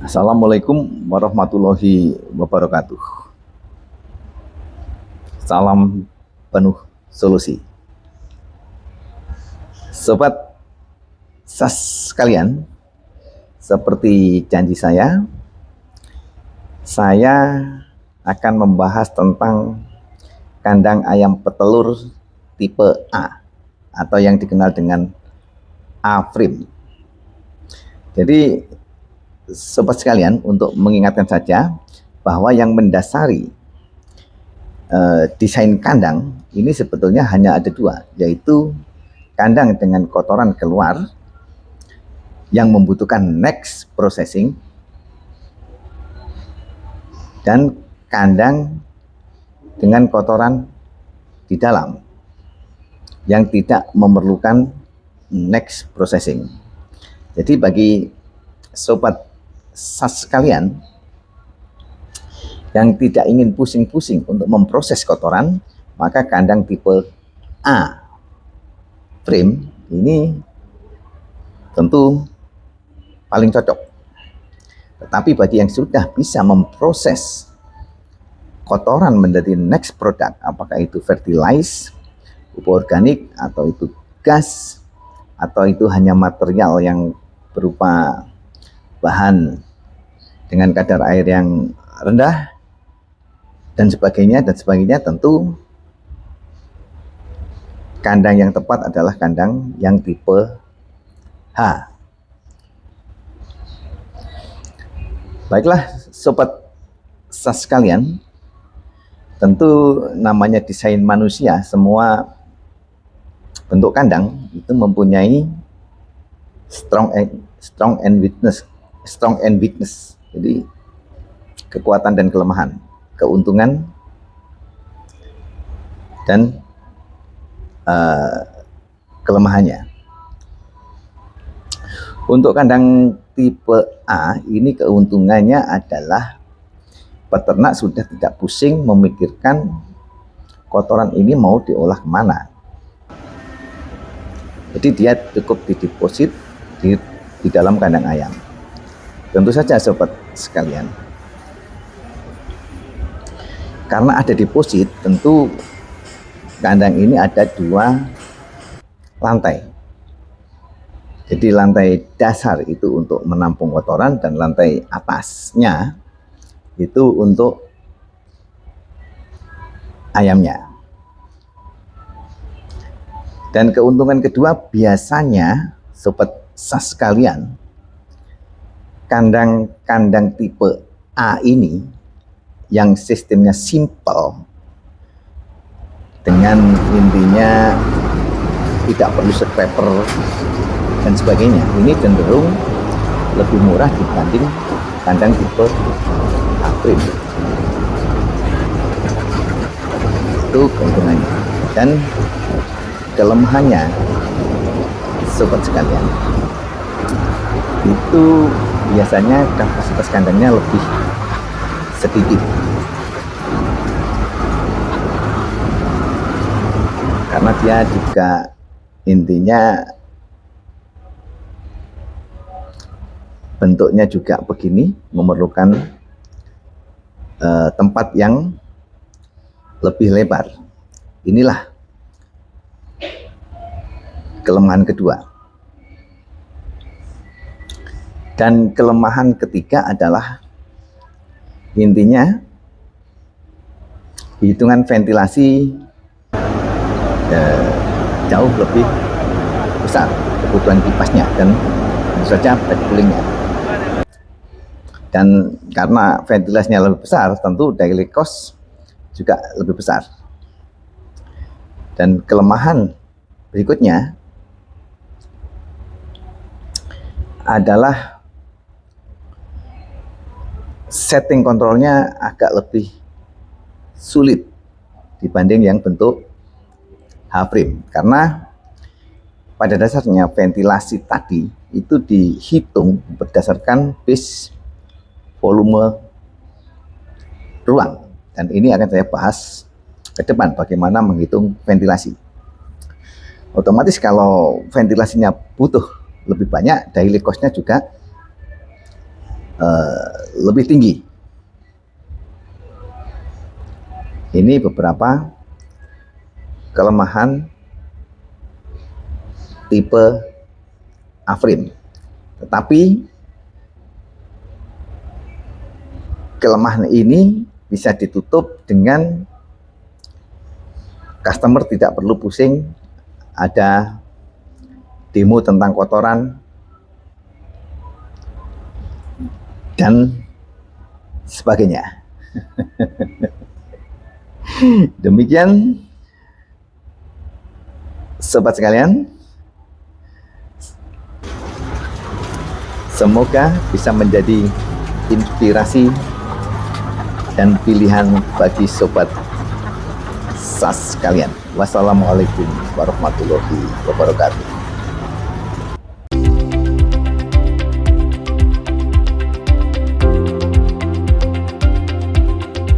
Assalamualaikum warahmatullahi wabarakatuh. Salam penuh solusi. Sobat SAS sekalian, seperti janji saya akan membahas tentang kandang ayam petelur tipe A atau yang dikenal dengan A-frame. Jadi sobat sekalian, untuk mengingatkan saja bahwa yang mendasari desain kandang ini sebetulnya hanya ada dua, yaitu kandang dengan kotoran keluar yang membutuhkan next processing dan kandang dengan kotoran di dalam yang tidak memerlukan next processing. Jadi bagi sobat SAS sekalian yang tidak ingin pusing-pusing untuk memproses kotoran, maka kandang tipe A frame ini tentu paling cocok. Tetapi bagi yang sudah bisa memproses kotoran menjadi next product, apakah itu fertilize, pupuk organik, atau itu gas, atau itu hanya material yang berupa bahan dengan kadar air yang rendah dan sebagainya, tentu kandang yang tepat adalah kandang yang tipe H. Baiklah sobat SAS sekalian, tentu namanya desain manusia, semua bentuk kandang itu mempunyai strong and weakness. Jadi kekuatan dan kelemahan, keuntungan dan kelemahannya. Untuk kandang tipe A ini keuntungannya adalah peternak sudah tidak pusing memikirkan kotoran ini mau diolah kemana. Jadi dia cukup dideposit di dalam kandang ayam. Tentu saja sobat sekalian, karena ada deposit, tentu kandang ini ada dua lantai. Jadi lantai dasar itu untuk menampung kotoran dan lantai atasnya itu untuk ayamnya. Dan keuntungan kedua, biasanya sobat SAS sekalian, kandang tipe A ini yang sistemnya simple, dengan intinya tidak perlu scraper dan sebagainya, ini cenderung lebih murah dibanding kandang tipe A-frame. Itu keuntungannya. Dan kelemahannya sobat sekalian, itu biasanya kapasitas kandangnya lebih sedikit, karena dia juga intinya bentuknya juga begini, memerlukan tempat yang lebih lebar. Inilah kelemahan kedua. Dan kelemahan ketiga adalah intinya hitungan ventilasi jauh lebih besar kebutuhan kipasnya dan tentu saja bed coolingnya. Dan karena ventilasinya lebih besar, tentu daily cost juga lebih besar. Dan kelemahan berikutnya adalah setting kontrolnya agak lebih sulit dibanding yang bentuk H-frame, karena pada dasarnya ventilasi tadi itu dihitung berdasarkan base volume ruang, dan ini akan saya bahas ke depan bagaimana menghitung ventilasi. Otomatis kalau ventilasinya butuh lebih banyak, daily cost-nya juga lebih tinggi. Ini beberapa kelemahan tipe Afrin. Tetapi kelemahan ini bisa ditutup dengan customer tidak perlu pusing ada demo tentang kotoran dan sebagainya. Demikian sobat sekalian, semoga bisa menjadi inspirasi dan pilihan bagi sobat SAS sekalian. Wassalamualaikum warahmatullahi wabarakatuh.